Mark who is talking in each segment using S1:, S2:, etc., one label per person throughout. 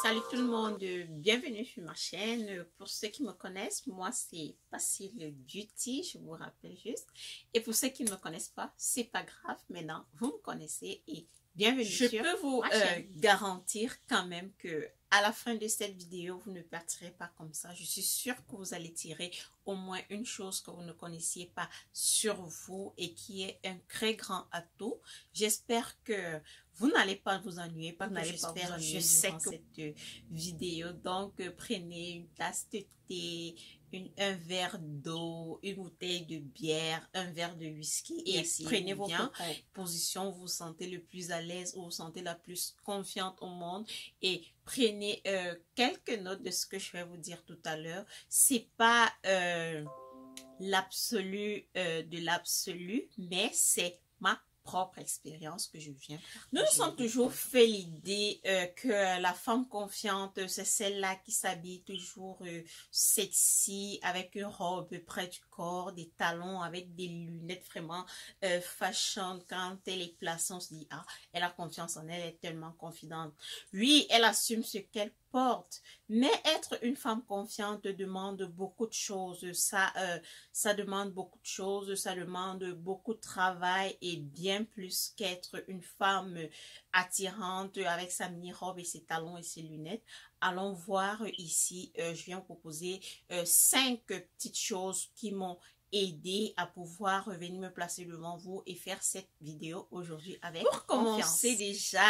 S1: Salut tout le monde, bienvenue sur ma chaîne. Pour ceux qui me connaissent, moi c'est Facile Beauty, je vous rappelle juste. Et pour ceux qui ne me connaissent pas, c'est pas grave, maintenant vous me connaissez et bienvenue sur ma chaîne. Je peux vous garantir quand même que à la fin de cette vidéo, vous ne partirez pas comme ça. Je suis sûre que vous allez tirer au moins une chose que vous ne connaissiez pas sur vous et qui est un très grand atout. J'espère que vous n'allez pas vous ennuyer, je sais que cette vidéo. Donc, prenez une tasse de thé, un verre d'eau, une bouteille de bière, un verre de whisky et prenez votre position où vous vous sentez le plus à l'aise, où vous vous sentez la plus confiante au monde et prenez quelques notes de ce que je vais vous dire tout à l'heure. C'est pas l'absolu de l'absolu, mais c'est ma propre expérience que je viens. Nous nous sommes toujours fait l'idée que la femme confiante, c'est celle-là qui s'habille toujours sexy, avec une robe près du corps, des talons, avec des lunettes vraiment fashion. Quand elle est placée, on se dit, ah, elle a confiance en elle, elle est tellement confidente. Oui, elle assume ce qu'elle porte, mais être une femme confiante demande beaucoup de choses. Ça demande beaucoup de choses, ça demande beaucoup de travail et bien plus qu'être une femme attirante avec sa mini-robe et ses talons et ses lunettes. Allons voir ici, je viens vous proposer 5 petites choses qui m'ont aider à pouvoir venir me placer devant vous et faire cette vidéo aujourd'hui avec confiance. Pour commencer déjà,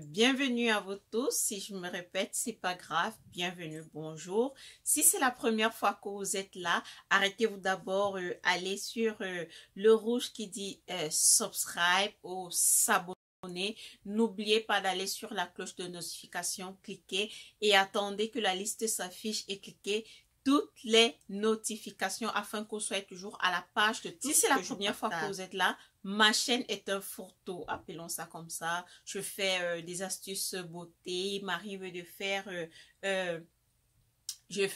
S1: bienvenue à vous tous. Si je me répète, c'est pas grave. Bienvenue, bonjour. Si c'est la première fois que vous êtes là, arrêtez-vous d'abord, allez sur le rouge qui dit subscribe ou s'abonner. N'oubliez pas d'aller sur la cloche de notification, cliquez et attendez que la liste s'affiche et cliquez toutes les notifications afin que vous soyez toujours à la page de tout. Si c'est la première fois que vous êtes là, ma chaîne est un fourre-tout, appelons ça comme ça. Je fais des astuces beauté, il m'arrive de faire je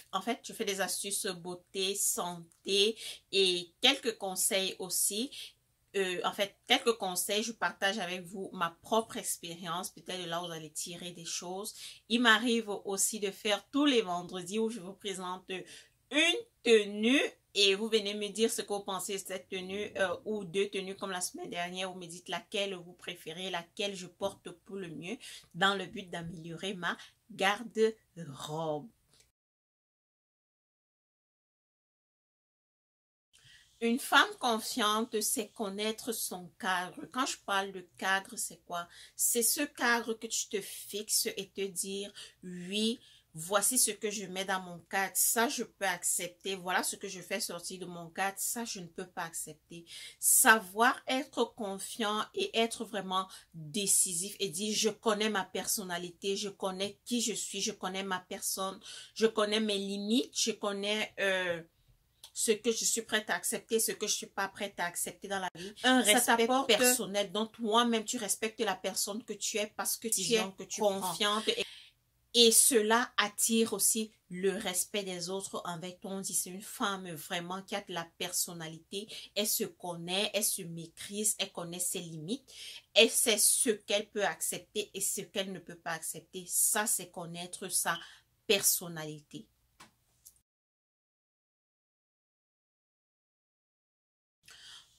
S1: fais des astuces beauté, santé et quelques conseils aussi. Quelques conseils, je partage avec vous ma propre expérience, peut-être là où vous allez tirer des choses. Il m'arrive aussi de faire tous les vendredis où je vous présente une tenue et vous venez me dire ce que vous pensez de cette tenue ou 2 tenues comme la semaine dernière. Vous me dites laquelle vous préférez, laquelle je porte pour le mieux dans le but d'améliorer ma garde-robe. Une femme confiante, c'est connaître son cadre. Quand je parle de cadre, c'est quoi? C'est ce cadre que tu te fixes et te dire, oui, voici ce que je mets dans mon cadre, ça je peux accepter. Voilà ce que je fais sortir de mon cadre, ça je ne peux pas accepter. Savoir être confiant et être vraiment décisif et dire, je connais ma personnalité, je connais qui je suis, je connais ma personne, je connais mes limites, je connais ce que je suis prête à accepter, ce que je suis pas prête à accepter dans la vie. Un respect personnel, donc toi-même tu respectes la personne que tu es parce que tu es confiante. Et cela attire aussi le respect des autres envers toi. On dit c'est une femme vraiment qui a de la personnalité. Elle se connaît, elle se maîtrise, elle connaît ses limites. Elle sait ce qu'elle peut accepter et ce qu'elle ne peut pas accepter. Ça, c'est connaître sa personnalité.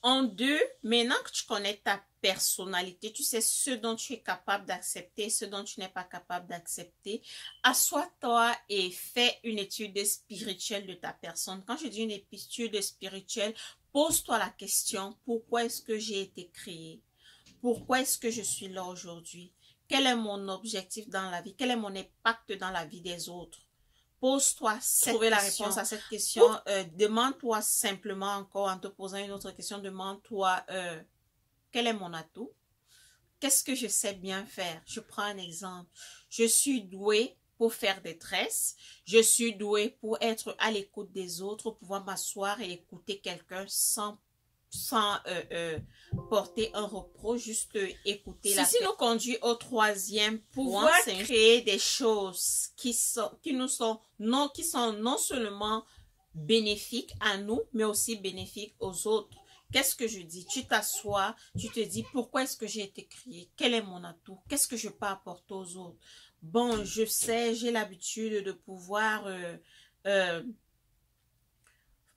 S1: En 2, maintenant que tu connais ta personnalité, tu sais ce dont tu es capable d'accepter, ce dont tu n'es pas capable d'accepter, assois-toi et fais une étude spirituelle de ta personne. Quand je dis une étude spirituelle, pose-toi la question, pourquoi est-ce que j'ai été créée? Pourquoi est-ce que je suis là aujourd'hui? Quel est mon objectif dans la vie? Quel est mon impact dans la vie des autres? Pose-toi trouver la réponse à cette question. Demande-toi simplement encore en te posant une autre question. Demande-toi quel est mon atout? Qu'est-ce que je sais bien faire? Je prends un exemple. Je suis douée pour faire des tresses. Je suis douée pour être à l'écoute des autres, pouvoir m'asseoir et écouter quelqu'un sans porter un reproche, juste écouter la personne. Ceci nous conduit au 3e, pouvoir créer des choses qui sont non seulement bénéfiques à nous, mais aussi bénéfiques aux autres. Qu'est-ce que je dis? Tu t'assois, tu te dis pourquoi est-ce que j'ai été créé? Quel est mon atout? Qu'est-ce que je peux apporter aux autres? Bon, je sais, j'ai l'habitude de pouvoir euh,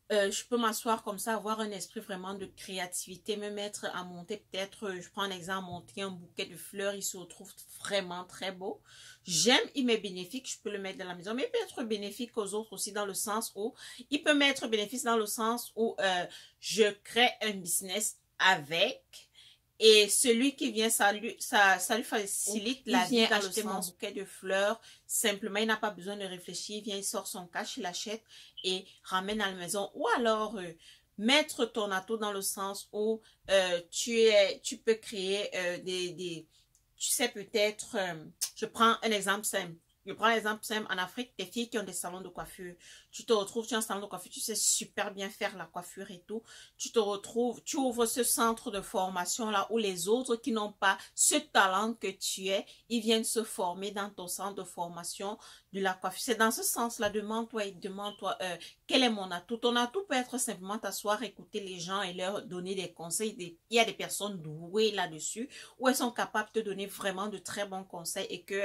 S1: je peux m'asseoir comme ça, avoir un esprit vraiment de créativité, me mettre à monter peut-être, je prends un exemple, monter un bouquet de fleurs, il se retrouve vraiment très beau. J'aime, il m'est bénéfique, je peux le mettre dans la maison, mais il peut être bénéfique aux autres aussi dans le sens où, il peut m'être bénéfique dans le sens où je crée un business avec. Et celui qui vient, ça lui facilite la vie dans le sens bouquet de fleurs. Simplement, il n'a pas besoin de réfléchir. Il vient, il sort son cash, il l'achète et ramène à la maison. Ou alors, mettre ton atout dans le sens où tu peux créer tu sais peut-être, je prends un exemple simple. Je prends l'exemple simple, en Afrique, des filles qui ont des salons de coiffure. Tu te retrouves, tu as un salon de coiffure, tu sais super bien faire la coiffure et tout. Tu te retrouves, tu ouvres ce centre de formation là où les autres qui n'ont pas ce talent que tu es, ils viennent se former dans ton centre de formation de la coiffure. C'est dans ce sens-là, demande-toi, quel est mon atout? Ton atout peut être simplement t'asseoir, écouter les gens et leur donner des conseils. Il y a des personnes douées là-dessus où elles sont capables de te donner vraiment de très bons conseils et que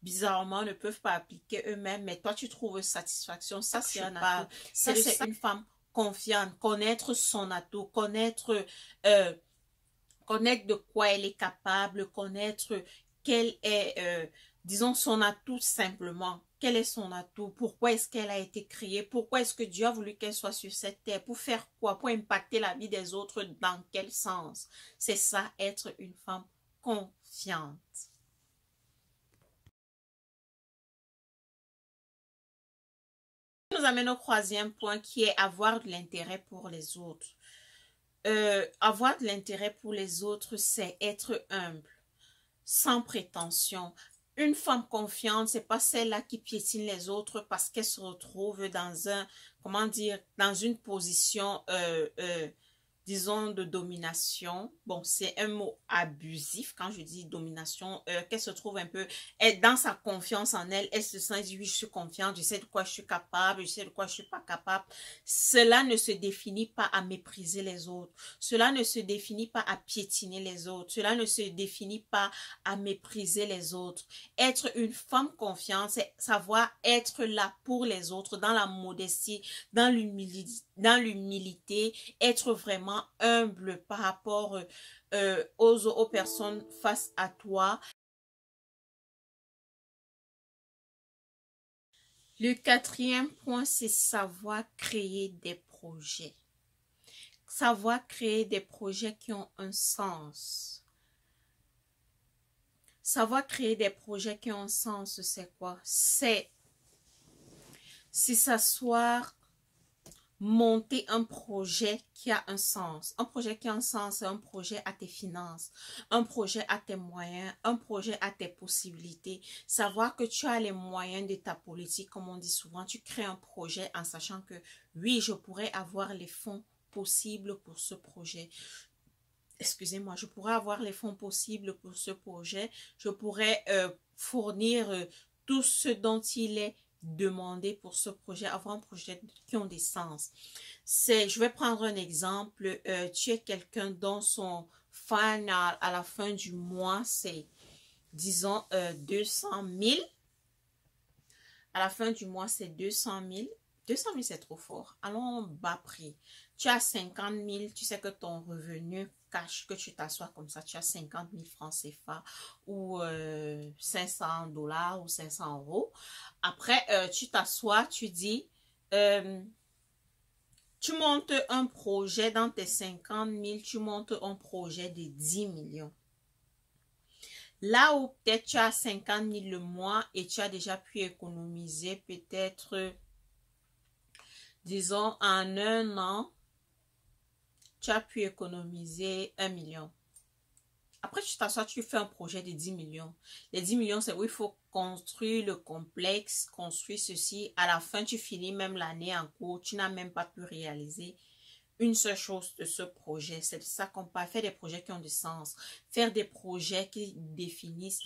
S1: bizarrement ne peuvent pas appliquer eux-mêmes, mais toi tu trouves satisfaction. Ça c'est un atout. Ça c'est une femme confiante, connaître son atout, connaître de quoi elle est capable, connaître quel est, disons, son atout simplement. Quel est son atout? Pourquoi est-ce qu'elle a été créée? Pourquoi est-ce que Dieu a voulu qu'elle soit sur cette terre? Pour faire quoi? Pour impacter la vie des autres? Dans quel sens? C'est ça, être une femme confiante. Ça nous amène au troisième point qui est avoir de l'intérêt pour les autres. Avoir de l'intérêt pour les autres, c'est être humble, sans prétention. Une femme confiante, c'est pas celle-là qui piétine les autres parce qu'elle se retrouve dans un, comment dire, dans une position disons, de domination. Bon, c'est un mot abusif quand je dis domination, qu'elle se trouve un peu, elle, dans sa confiance en elle, elle se sent, dit, oui, je suis confiante, je sais de quoi je suis capable, je sais de quoi je suis pas capable. Cela ne se définit pas à mépriser les autres. Cela ne se définit pas à piétiner les autres. Cela ne se définit pas à mépriser les autres. Être une femme confiante, c'est savoir être là pour les autres, dans la modestie, dans l'humilité, être vraiment humble par rapport aux personnes face à toi. Le quatrième point, c'est savoir créer des projets. Savoir créer des projets qui ont un sens. Savoir créer des projets qui ont un sens, c'est quoi? C'est s'asseoir, monter un projet qui a un sens. Un projet qui a un sens, c'est un projet à tes finances, un projet à tes moyens, un projet à tes possibilités. Savoir que tu as les moyens de ta politique, comme on dit souvent, tu crées un projet en sachant que oui, je pourrais avoir les fonds possibles pour ce projet. Excusez-moi, je pourrais avoir les fonds possibles pour ce projet. Je pourrais fournir tout ce dont il est demandé pour ce projet, avoir un projet qui ont des sens. Je vais prendre un exemple. Tu es quelqu'un dont son fan à la fin du mois, c'est, disons, 200 000. À la fin du mois, c'est 200 000. 200 000, c'est trop fort. Allons bas prix. Tu as 50 000, tu sais que ton revenu cash, que tu t'assois comme ça, tu as 50 000 francs CFA ou 500 $ ou 500 €. Après, tu t'assois, tu dis, tu montes un projet dans tes 50 000, tu montes un projet de 10 millions. Là où peut-être tu as 50 000 le mois et tu as déjà pu économiser peut-être, disons, en un an, tu as pu économiser 1 million. Après, tu t'assois, tu fais un projet de 10 millions. Les 10 millions, c'est où il faut construire le complexe, construire ceci. À la fin, tu finis même l'année en cours. Tu n'as même pas pu réaliser une seule chose de ce projet. C'est ça qu'on parle. Faire des projets qui ont du sens. Faire des projets qui définissent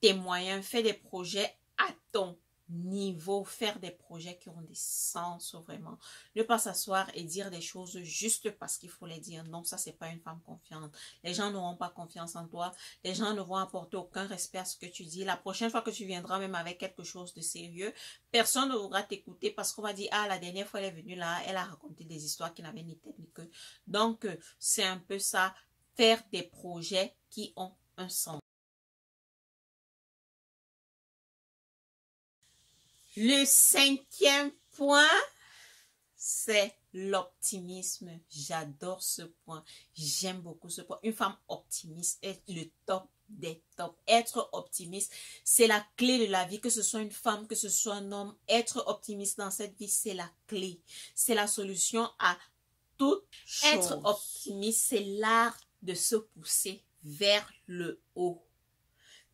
S1: tes moyens. Faire des projets à ton niveau, faire des projets qui ont des sens vraiment. Ne pas s'asseoir et dire des choses juste parce qu'il faut les dire. Non, ça, c'est pas une femme confiante. Les gens n'auront pas confiance en toi. Les gens ne vont apporter aucun respect à ce que tu dis. La prochaine fois que tu viendras même avec quelque chose de sérieux, personne ne voudra t'écouter parce qu'on va dire, ah, la dernière fois, elle est venue là, elle a raconté des histoires qui n'avaient ni tête ni queue. Donc, c'est un peu ça, faire des projets qui ont un sens. Le 5e point, c'est l'optimisme. J'adore ce point. J'aime beaucoup ce point. Une femme optimiste est le top des tops. Être optimiste, c'est la clé de la vie. Que ce soit une femme, que ce soit un homme, être optimiste dans cette vie, c'est la clé. C'est la solution à toute chose. Être optimiste, c'est l'art de se pousser vers le haut.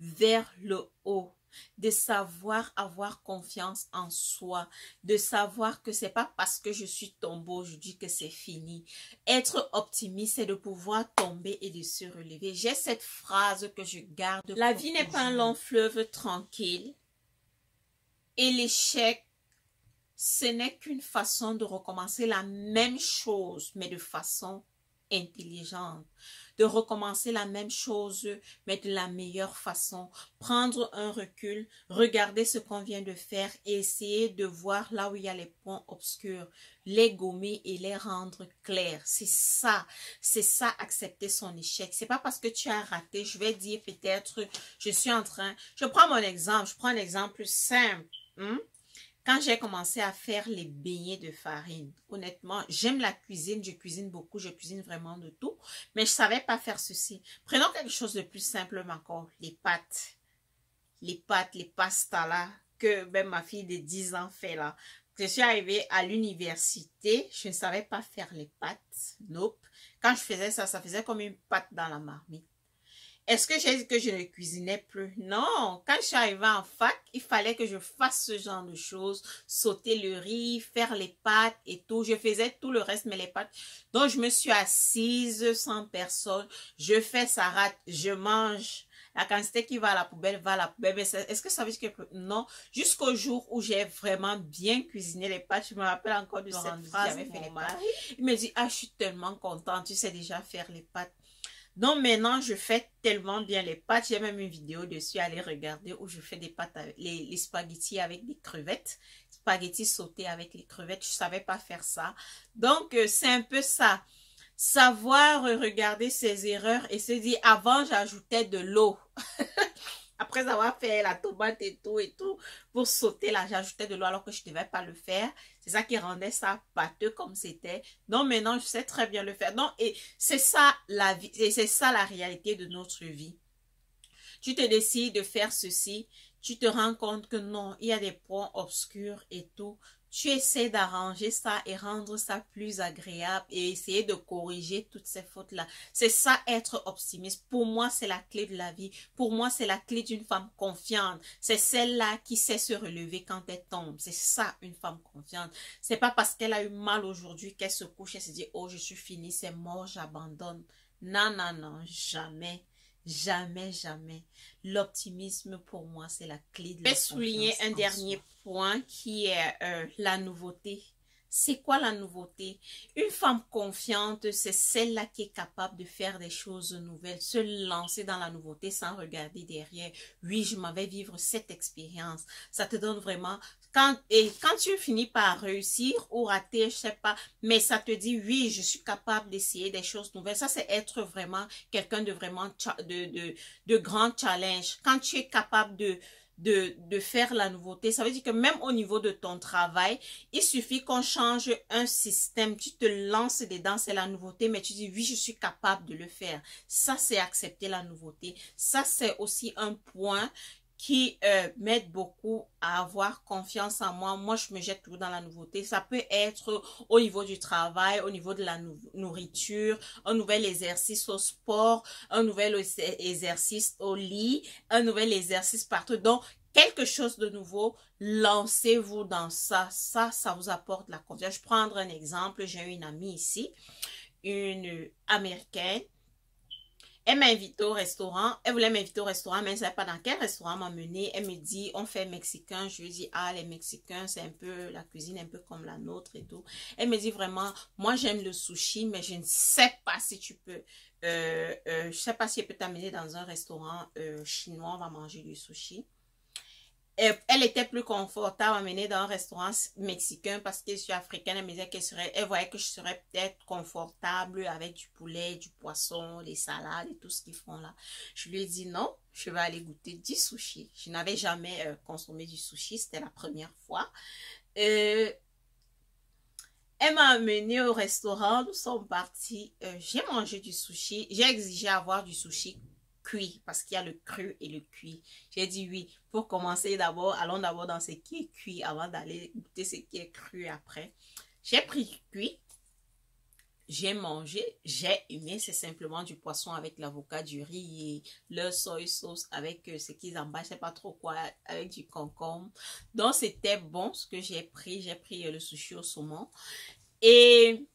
S1: Vers le haut. De savoir avoir confiance en soi, de savoir que c'est pas parce que je suis tombée aujourd'hui que c'est fini. Être optimiste, c'est de pouvoir tomber et de se relever. J'ai cette phrase que je garde. La vie n'est pas un long fleuve tranquille et l'échec, ce n'est qu'une façon de recommencer la même chose, mais de façon intelligente, de recommencer la même chose, mais de la meilleure façon, prendre un recul, regarder ce qu'on vient de faire et essayer de voir là où il y a les points obscurs, les gommer et les rendre clairs. C'est ça, accepter son échec. C'est pas parce que tu as raté, je vais dire peut-être, je prends mon exemple, je prends un exemple simple, Quand j'ai commencé à faire les beignets de farine, honnêtement, j'aime la cuisine, je cuisine beaucoup, je cuisine vraiment de tout, mais je ne savais pas faire ceci. Prenons quelque chose de plus simple encore, les pâtes, les pastas là, que même ma fille de 10 ans fait là. Je suis arrivée à l'université, je ne savais pas faire les pâtes, nope. Quand je faisais ça, ça faisait comme une pâte dans la marmite. Est-ce que j'ai dit que je ne cuisinais plus? Non, quand je suis arrivée en fac, il fallait que je fasse ce genre de choses, sauter le riz, faire les pâtes et tout. Je faisais tout le reste, mais les pâtes. Donc, je me suis assise sans personne. Je fais ça rate, je mange. La quantité qui va à la poubelle va à la poubelle. Mais est-ce que ça veut dire que... Non, jusqu'au jour où j'ai vraiment bien cuisiné les pâtes, je me rappelle encore de cette phrase. J'avais fait les pâtes. Il me dit, ah, je suis tellement contente, tu sais déjà faire les pâtes. Donc maintenant, je fais tellement bien les pâtes. J'ai même une vidéo dessus, allez regarder, où je fais des pâtes, avec les spaghettis avec des crevettes. Spaghettis sautés avec les crevettes. Je ne savais pas faire ça. Donc, c'est un peu ça. Savoir regarder ses erreurs et se dire, avant, j'ajoutais de l'eau. Après avoir fait la tomate et tout, pour sauter là, j'ajoutais de l'eau alors que je ne devais pas le faire. C'est ça qui rendait ça pâteux comme c'était. Donc maintenant, je sais très bien le faire. Donc, et c'est ça la vie, et c'est ça la réalité de notre vie. Tu te décides de faire ceci, tu te rends compte que non, il y a des points obscurs et tout. Tu essaies d'arranger ça et rendre ça plus agréable et essayer de corriger toutes ces fautes-là. C'est ça, être optimiste. Pour moi, c'est la clé de la vie. Pour moi, c'est la clé d'une femme confiante. C'est celle-là qui sait se relever quand elle tombe. C'est ça, une femme confiante. C'est pas parce qu'elle a eu mal aujourd'hui qu'elle se couche et se dit, oh, je suis finie, c'est mort, j'abandonne. Non, non, non, jamais. Jamais, jamais. L'optimisme, pour moi, c'est la clé de la confiance. Je vais souligner un dernier point qui est la nouveauté. C'est quoi la nouveauté? Une femme confiante, c'est celle-là qui est capable de faire des choses nouvelles, se lancer dans la nouveauté sans regarder derrière. Oui, je m'en vais vivre cette expérience. Ça te donne vraiment... Quand tu finis par réussir ou rater, je sais pas, mais ça te dit, oui, je suis capable d'essayer des choses nouvelles. Ça, c'est être vraiment quelqu'un de vraiment de grand challenge. Quand tu es capable de faire la nouveauté, ça veut dire que même au niveau de ton travail, il suffit qu'on change un système, tu te lances dedans, c'est la nouveauté, mais tu dis, oui, je suis capable de le faire. Ça, c'est accepter la nouveauté. Ça, c'est aussi un point qui m'aide beaucoup à avoir confiance en moi. Moi, je me jette toujours dans la nouveauté. Ça peut être au niveau du travail, au niveau de la nourriture, un nouvel exercice au sport, un nouvel exercice au lit, un nouvel exercice partout. Donc, quelque chose de nouveau, lancez-vous dans ça. Ça vous apporte la confiance. Je vais prendre un exemple. J'ai une amie ici, une Américaine. Elle m'a invité au restaurant. Elle voulait m'inviter au restaurant, mais elle ne savait pas dans quel restaurant m'amener. Elle me dit, on fait mexicain. Je lui dis, ah, les Mexicains, c'est un peu la cuisine, un peu comme la nôtre et tout. Elle me dit vraiment, moi, j'aime le sushi, mais je ne sais pas si tu peux. Je sais pas si elle peut t'amener dans un restaurant chinois, on va manger du sushi. Elle était plus confortable à m'amener dans un restaurant mexicain parce que je suis africaine. Elle me disait elle voyait que je serais peut-être confortable avec du poulet, du poisson, des salades et tout ce qu'ils font là. Je lui ai dit non, je vais aller goûter du sushi. Je n'avais jamais consommé du sushi, c'était la première fois. Elle m'a amené au restaurant, nous sommes partis, j'ai mangé du sushi, j'ai exigé avoir du sushi cuit, parce qu'il y a le cru et le cuit. J'ai dit oui, pour commencer d'abord, allons d'abord dans ce qui est cuit avant d'aller goûter ce qui est cru après. J'ai pris cuit, j'ai mangé, j'ai aimé, c'est simplement du poisson avec l'avocat, du riz et leur soy sauce avec ce qu'ils emballent, je sais pas trop quoi, avec du concombre. Donc c'était bon ce que j'ai pris le sushi au saumon. Et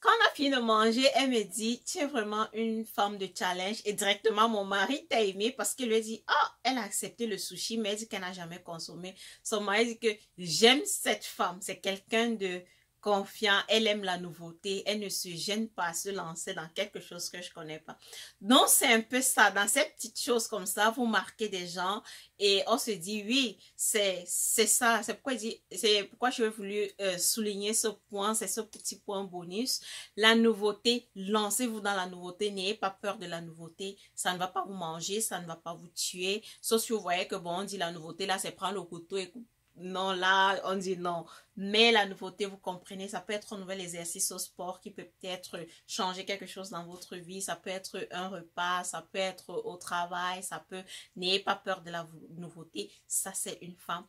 S1: quand on a fini de manger, elle me dit, tu es vraiment une femme de challenge. Et directement, mon mari t'a aimé parce qu'il lui a dit, ah, elle a accepté le sushi, mais elle dit qu'elle n'a jamais consommé. Son mari dit que j'aime cette femme. C'est quelqu'un de confiant. Elle aime la nouveauté. Elle ne se gêne pas à se lancer dans quelque chose que je connais pas. Donc, c'est un peu ça. Dans ces petites choses comme ça, vous marquez des gens et on se dit, oui, c'est ça. C'est pourquoi je voulu souligner ce point. C'est ce petit point bonus. La nouveauté, lancez-vous dans la nouveauté. N'ayez pas peur de la nouveauté. Ça ne va pas vous manger, ça ne va pas vous tuer. Sauf si vous voyez que, bon, on dit la nouveauté, là, c'est prendre le couteau et non, là, on dit non. Mais la nouveauté, vous comprenez, ça peut être un nouvel exercice au sport qui peut peut-être changer quelque chose dans votre vie. Ça peut être un repas, ça peut être au travail, ça peut... N'ayez pas peur de la nouveauté. Ça, c'est une femme.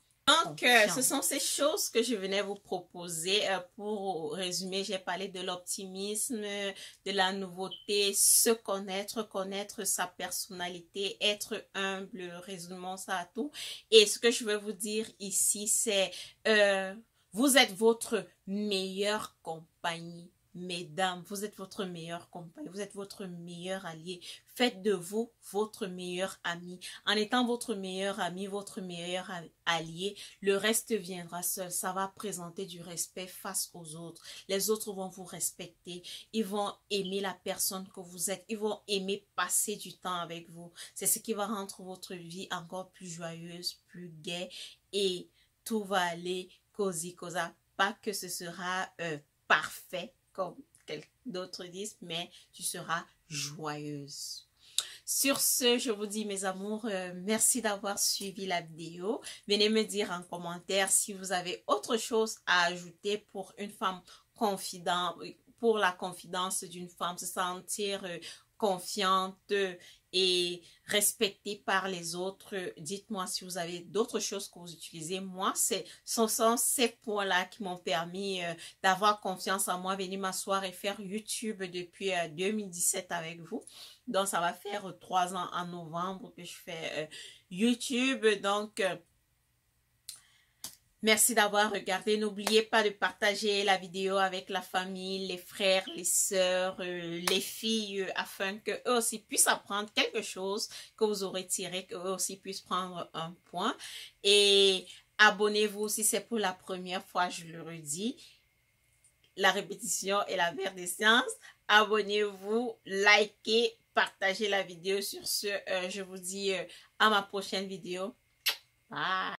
S1: Donc, ce sont ces choses que je venais vous proposer. Pour résumer, j'ai parlé de l'optimisme, de la nouveauté, se connaître, connaître sa personnalité, être humble, résumons ça à tout. Et ce que je veux vous dire ici, c'est vous êtes votre meilleure compagnie. Mesdames, vous êtes votre meilleure compagnie, vous êtes votre meilleur allié. Faites de vous votre meilleur ami. En étant votre meilleur ami, votre meilleur allié, le reste viendra seul. Ça va présenter du respect face aux autres. Les autres vont vous respecter. Ils vont aimer la personne que vous êtes. Ils vont aimer passer du temps avec vous. C'est ce qui va rendre votre vie encore plus joyeuse, plus gaie et tout va aller cosy cosa. Pas que ce sera parfait comme d'autres disent, mais tu seras joyeuse. Sur ce, je vous dis mes amours, merci d'avoir suivi la vidéo. Venez me dire en commentaire si vous avez autre chose à ajouter pour une femme confidente, pour la confidence d'une femme, se sentir confiante et respectée par les autres. Dites-moi si vous avez d'autres choses que vous utilisez. Moi, ce sont ces points-là qui m'ont permis d'avoir confiance en moi, venir m'asseoir et faire YouTube depuis 2017 avec vous. Donc, ça va faire 3 ans en novembre que je fais YouTube. Donc, merci d'avoir regardé. N'oubliez pas de partager la vidéo avec la famille, les frères, les sœurs, les filles, afin qu'eux aussi puissent apprendre quelque chose que vous aurez tiré, qu'eux aussi puissent prendre un point. Et abonnez-vous si c'est pour la première fois, je le redis. La répétition est la mère des sciences. Abonnez-vous, likez, partagez la vidéo. Sur ce, je vous dis à ma prochaine vidéo. Bye!